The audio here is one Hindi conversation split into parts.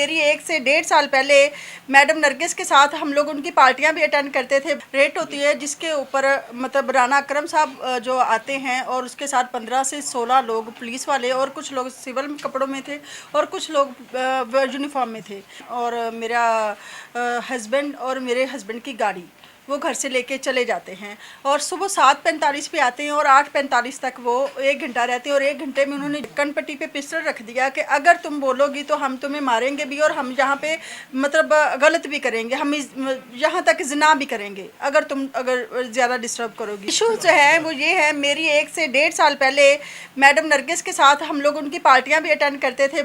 मेरी 1 से 1.5 साल पहले मैडम नरगिस के साथ हम लोग उनकी पार्टियां भी अटेंड करते थे। रेट होती है जिसके ऊपर मतलब राना अकरम साहब जो आते हैं और उसके साथ 15 से 16 लोग पुलिस वाले और कुछ लोग सिविल कपड़ों में थे और कुछ लोग यूनिफॉर्म में थे। और मेरा हस्बैंड और मेरे हस्बैंड की गाड़ी वो घर से लेके चले जाते हैं और सुबह 7:45 पे आते हैं और 8:45 तक वो 1 घंटा रहते हैं। और 1 घंटे में उन्होंने कनपट्टी पे पिस्टल रख दिया कि अगर तुम बोलोगी तो हम तुम्हें मारेंगे भी और हम यहाँ पे मतलब गलत भी करेंगे, हम यहाँ तक जिना भी करेंगे अगर ज़्यादा डिस्टर्ब करोगी। इशू जो है वो ये है, मेरी 1 से 1.5 साल पहले मैडम नरगिस के साथ हम लोग उनकी पार्टियाँ भी अटेंड करते थे।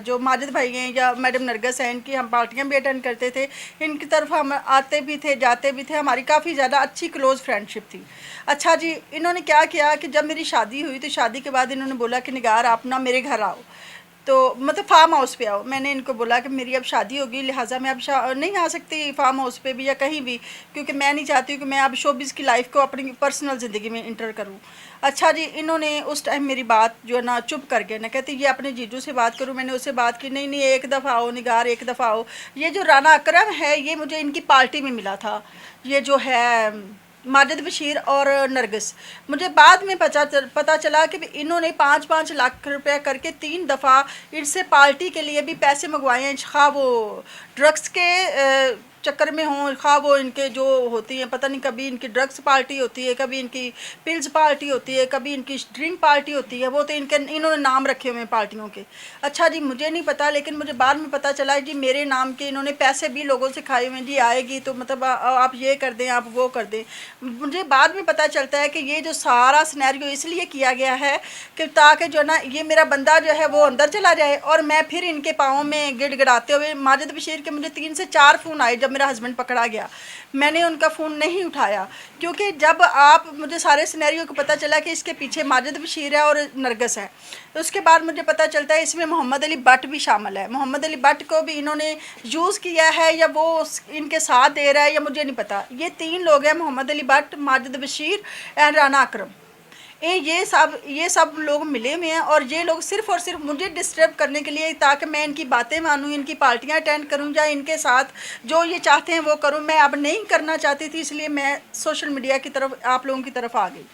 जो माजिद भाई हैं या मैडम नरगिस हैं, इनकी हम पार्टियाँ भी अटेंड करते थे। इनकी तरफ हम आते भी थे, जाते भी थे। हमारी काफ़ी ज़्यादा अच्छी क्लोज़ फ्रेंडशिप थी। अच्छा जी, इन्होंने क्या किया कि जब मेरी शादी हुई तो शादी के बाद इन्होंने बोला कि निगार आप ना मेरे घर आओ, तो मतलब फार्म हाउस पे आओ। मैंने इनको बोला कि मेरी अब शादी होगी, लिहाजा मैं अब नहीं आ सकती फार्म हाउस पे भी या कहीं भी, क्योंकि मैं नहीं चाहती हूँ कि मैं अब शोबिज़ की लाइफ को अपनी पर्सनल ज़िंदगी में इंटर करूँ। अच्छा जी, इन्होंने उस टाइम मेरी बात जो है ना चुप कर गए ना, कहती ये अपने जीजू से बात करूँ। मैंने उससे बात की, नहीं एक दफ़ा आओ निगार, एक दफ़ा आओ। ये जो राना अकरम है ये मुझे इनकी पार्टी में मिला था, ये जो है माजिद बशीर और नरगिस। मुझे बाद में पता चला कि इन्होंने 5-5 लाख रुपया करके 3 दफ़ा इनसे पार्टी के लिए भी पैसे मंगवाए हैं, खा वो ड्रग्स के चक्कर में हों, खा वो इनके जो होती हैं, पता नहीं कभी इनकी ड्रग्स पार्टी होती है, कभी इनकी पिल्स पार्टी होती है, कभी इनकी ड्रिंक पार्टी होती है। वो तो इन्होंने नाम रखे हुए हैं पार्टियों के। अच्छा जी, मुझे नहीं पता, लेकिन मुझे बाद में पता चला जी मेरे नाम के इन्होंने पैसे भी लोगों से खाए हुए हैं। जी आएगी तो मतलब आप ये कर दें, आप वो कर दें। मुझे बाद में पता चलता है कि ये जो सारा सिनेरियो इसलिए किया गया है कि ताकि जो ना ये मेरा बंदा जो है वो अंदर चला जाए और मैं फिर इनके पाँव में गिड़गिड़ाते हुए। माजिद बशीर के मुझे 3 से 4 फ़ोन आए जब मेरा हस्बैंड पकड़ा गया। मैंने उनका फ़ोन नहीं उठाया, क्योंकि जब आप मुझे सारे सिनेरियो को पता चला कि इसके पीछे माजिद बशीर है और नरगिस है, तो उसके बाद मुझे पता चलता है इसमें मोहम्मद अली भट्ट भी शामिल है। मोहम्मद अली भट्ट को भी इन्होंने यूज़ किया है या वो इनके साथ दे रहा है या मुझे नहीं पता। ये 3 लोग हैं, मोहम्मद अली भट्ट, माजिद बशीर एंड राना अकरम। ये सब लोग मिले हुए हैं और ये लोग सिर्फ़ और सिर्फ मुझे डिस्टर्ब करने के लिए, ताकि मैं इनकी बातें मानूँ, इनकी पार्टियां अटेंड करूँ या इनके साथ जो ये चाहते हैं वो करूँ। मैं अब नहीं करना चाहती थी, इसलिए मैं सोशल मीडिया की तरफ, आप लोगों की तरफ आ गई।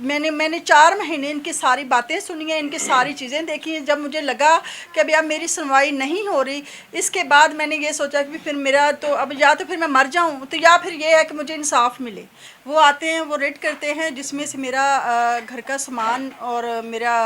मैंने 4 महीने इनकी सारी बातें सुनी हैं, इनकी सारी चीज़ें देखी हैं। जब मुझे लगा कि अभी अब मेरी सुनवाई नहीं हो रही, इसके बाद मैंने ये सोचा कि फिर मेरा तो अब या तो फिर मैं मर जाऊं, तो या फिर ये है कि मुझे इंसाफ मिले। वो आते हैं, वो रेड करते हैं, जिसमें से मेरा घर का सामान और मेरा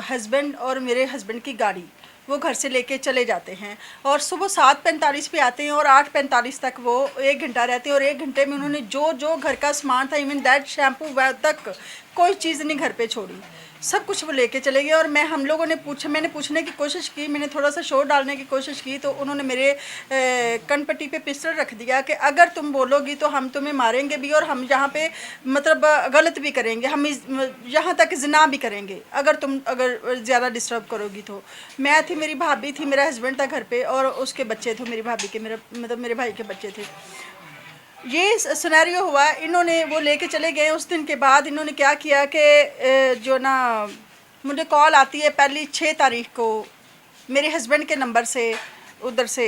हस्बैंड और मेरे हस्बैंड की गाड़ी वो घर से लेके चले जाते हैं। और सुबह 7:45 पे आते हैं और 8:45 तक वो 1 घंटा रहते हैं। और 1 घंटे में उन्होंने जो घर का सामान था, इवन दैट शैम्पू तक कोई चीज़ नहीं घर पे छोड़ी, सब कुछ वो लेके चले गए। और हम लोगों ने मैंने पूछने की कोशिश की, मैंने थोड़ा सा शोर डालने की कोशिश की, तो उन्होंने मेरे कनपट्टी पे पिस्टल रख दिया कि अगर तुम बोलोगी तो हम तुम्हें मारेंगे भी और हम यहाँ पे मतलब गलत भी करेंगे, हम यहाँ तक जिना भी करेंगे अगर ज़्यादा डिस्टर्ब करोगी तो। मैं थी, मेरी भाभी थी, मेरा हस्बैंड था घर पर और उसके बच्चे थे, मेरी भाभी के, मेरे भाई के बच्चे थे। ये सिनेरियो हुआ, इन्होंने वो लेके चले गए। उस दिन के बाद इन्होंने क्या किया कि जो ना मुझे कॉल आती है पहली 6 तारीख को मेरे हस्बैंड के नंबर से, उधर से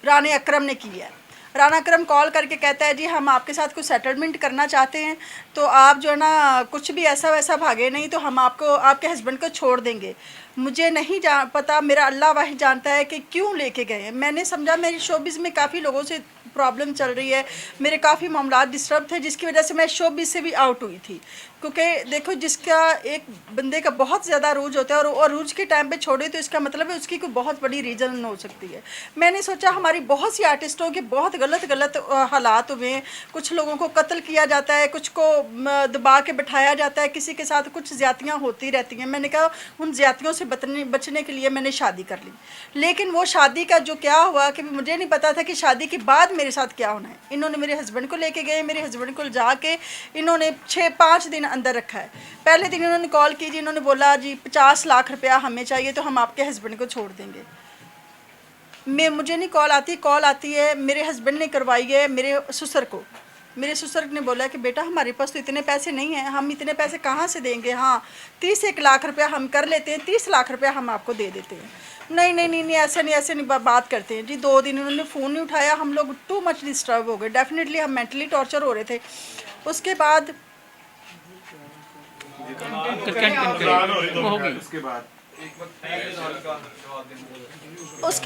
राना अकरम ने की है। राना अकरम कॉल करके कहता है जी हम आपके साथ कुछ सेटलमेंट करना चाहते हैं, तो आप जो ना कुछ भी ऐसा वैसा भागे नहीं, तो हम आपको, आपके हस्बैंड को छोड़ देंगे। मुझे नहीं पता, मेरा अल्लाह वाहिद जानता है कि क्यों लेके गए हैं। मैंने समझा मेरी शोबिज़ में काफ़ी लोगों से प्रॉब्लम चल रही है, मेरे काफ़ी मामलात डिस्टर्ब थे, जिसकी वजह से मैं शोबिज़ से भी आउट हुई थी। क्योंकि देखो, जिसका एक बंदे का बहुत ज़्यादा अरूज होता है और अरूज के टाइम पे छोड़े, तो इसका मतलब है उसकी कोई बहुत बड़ी रीज़न हो सकती है। मैंने सोचा हमारी बहुत सी आर्टिस्टों के बहुत गलत हालात हुए हैं, कुछ लोगों को कत्ल किया जाता है, कुछ को दबा के बिठाया जाता है, किसी के साथ कुछ ज़्यादतियाँ होती रहती हैं। मैंने कहा उन ज़्यादतियों से बचने के लिए मैंने शादी कर ली। लेकिन वो शादी का जो क्या हुआ कि मुझे नहीं पता था कि शादी के बाद मेरे साथ क्या होना है। इन्होंने मेरे हस्बैंड को लेके गए, मेरे हस्बैंड को जाके इन्होंने 6-5 दिन अंदर रखा है। पहले दिन इन्होंने कॉल की जी, इन्होंने बोला जी 50 लाख रुपया हमें चाहिए तो हम आपके हस्बैंड को छोड़ देंगे। मुझे नहीं कॉल आती है मेरे हस्बैंड ने करवाई है मेरे ससुर को। मेरे ससुर ने बोला कि बेटा हमारे पास तो इतने पैसे नहीं हैं, हम इतने पैसे कहाँ से देंगे। हाँ 31 लाख रुपया हम कर लेते हैं, 30 लाख रुपया हम आपको दे देते हैं। नहीं नहीं नहीं नहीं, ऐसे नहीं बात करते हैं जी। 2 दिन उन्होंने फ़ोन नहीं उठाया। हम लोग टू मच डिस्टर्ब हो गए, डेफिनेटली हम मेंटली टॉर्चर हो रहे थे। उसके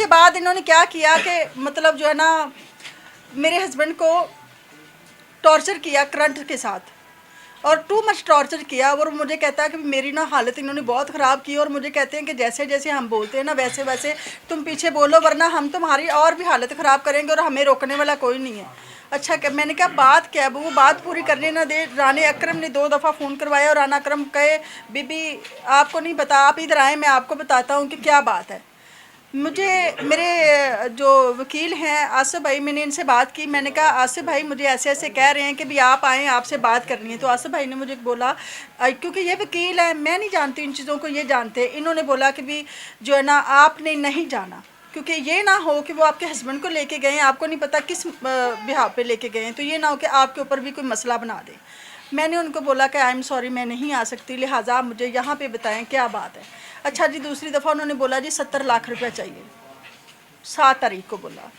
बाद इन्होंने क्या किया कि मतलब जो है ना मेरे हस्बैंड को टॉर्चर किया करंट के साथ, और टू मच टॉर्चर किया। और मुझे कहता है कि मेरी ना हालत इन्होंने बहुत ख़राब की, और मुझे कहते हैं कि जैसे जैसे हम बोलते हैं ना वैसे वैसे तुम पीछे बोलो, वरना हम तुम्हारी और भी हालत ख़राब करेंगे और हमें रोकने वाला कोई नहीं है। अच्छा मैंने कहा बात क्या है। वो बात पूरी करने ना दे। राना अकरम ने 2 दफ़ा फ़ोन करवाया और राना अकरम कहे बीबी आपको नहीं पता, आप इधर आए, मैं आपको बताता हूँ कि क्या बात है। मुझे मेरे जो वकील हैं आसिफ भाई, मैंने इनसे बात की। मैंने कहा आसिफ भाई मुझे ऐसे ऐसे कह रहे हैं कि भी आप आएँ, आपसे बात करनी है। तो आसिफ भाई ने मुझे बोला क्योंकि ये वकील है, मैं नहीं जानती इन चीज़ों को, ये जानते हैं। इन्होंने बोला कि भी जो है ना आपने नहीं जाना, क्योंकि ये ना हो कि वो आपके हस्बैंड को लेके गए हैं, आपको नहीं पता किस बिहाफ पे लेके गए हैं, तो ये ना हो कि आपके ऊपर भी कोई मसला बना दे। मैंने उनको बोला कि आई एम सॉरी मैं नहीं आ सकती, लिहाजा आप मुझे यहाँ पे बताएं क्या बात है। अच्छा जी दूसरी दफ़ा उन्होंने बोला जी 70 लाख रुपया चाहिए, 7 तारीख को बोला।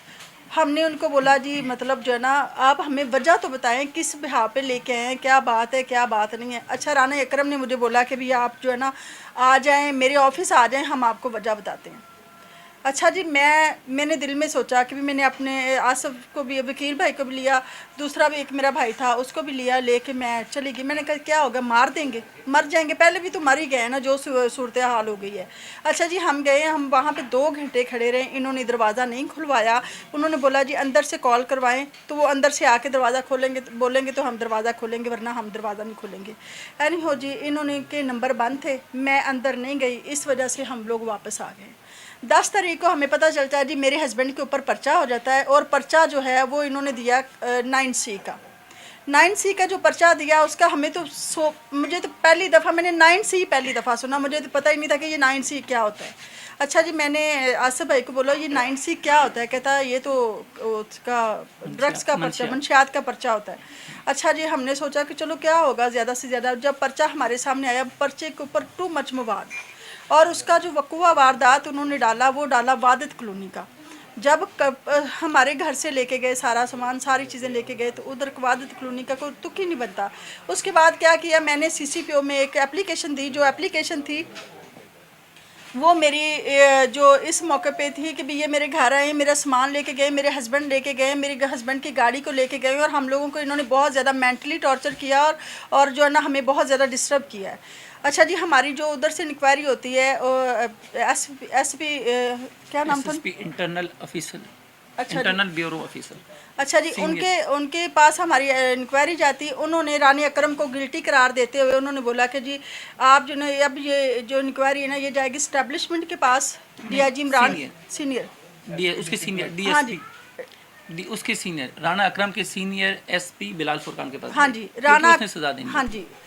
हमने उनको बोला जी मतलब जो है ना आप हमें वजह तो बताएं किस बिहार पे लेके आए हैं, क्या बात है क्या बात नहीं है। अच्छा राना अकरम ने मुझे बोला कि भैया आप जो है ना आ जाएं, मेरे ऑफिस आ जाएं, हम आपको वजह बताते हैं। अच्छा जी मैंने दिल में सोचा कि भी मैंने अपने आसिफ को भी, वकील भाई को भी लिया, दूसरा भी एक मेरा भाई था उसको भी लिया, लेके मैं चली गई। मैंने कहा क्या होगा, मार देंगे, मर जाएंगे, पहले भी तो मर ही गए ना, जो सूरत हाल हो गई है। अच्छा जी हम गए, हम वहाँ पे 2 घंटे खड़े रहे, इन्होंने दरवाज़ा नहीं खुलवाया। उन्होंने बोला जी अंदर से कॉल करवाएं, तो वो अंदर से आके दरवाज़ा खोलेंगे, बोलेंगे तो हम दरवाज़ा खोलेंगे, वरना हम दरवाज़ा नहीं खोलेंगे। एनी हो जी इन्होंने के नंबर बंद थे, मैं अंदर नहीं गई, इस वजह से हम लोग वापस आ गए। 10 तारीख को हमें पता चलता है जी मेरे हस्बैंड के ऊपर पर्चा हो जाता है, और पर्चा जो है वो इन्होंने दिया 9C का। 9C का जो पर्चा दिया उसका हमें तो मुझे तो पहली दफ़ा मैंने 9C पहली दफ़ा सुना, मुझे तो पता ही नहीं था कि ये 9C क्या होता है। अच्छा जी मैंने आसिफ भाई को बोला ये 9C क्या होता है। कहता है ये तो उसका ड्रग्स का पर्चा, मंशियात का पर्चा होता है। अच्छा जी हमने सोचा कि चलो क्या होगा ज़्यादा से ज़्यादा। जब पर्चा हमारे सामने आया, पर्चे के ऊपर टू मच मवाद, और उसका जो वक़ुआ वारदात उन्होंने डाला वो डाला वादत कॉलोनी का। जब हमारे घर से लेके गए सारा सामान, सारी चीज़ें लेके गए, तो उधर वादत कॉलोनी का कोई तुक ही नहीं बनता। उसके बाद क्या किया, मैंने CCPO में एक एप्लीकेशन दी। जो एप्लीकेशन थी वो मेरी जो इस मौके पे थी कि भी ये मेरे घर आए, मेरा सामान लेके गए, मेरे हस्बैंड लेके गए, मेरे हस्बैंड की गाड़ी को लेके गए, और हम लोगों को इन्होंने बहुत ज़्यादा मेंटली टॉर्चर किया, और जो है ना हमें बहुत ज़्यादा डिस्टर्ब किया है। अच्छा जी हमारी जो उधर से इंक्वायरी होती है SP क्या नाम था, इंटरनल ऑफिसर, अच्छा इंटरनल ब्यूरो ऑफिसर। अच्छा जी उनके पास हमारी इंक्वायरी जाती। उन्होंने रानी अकरम को गिल्टी करार देते हुए उन्होंने बोला कि जी आप जो है अब ये जो इंक्वायरी है ना ये जाएगी स्टैब्लिशमेंट के पास, DIG इमरान सीनियर उसके सीनियर हाँ जी उसके सीनियर राना अकरम के सीनियर SP बिलाल फुरकान के पास। हाँ जी राना उसने सजा देनी हाँ जी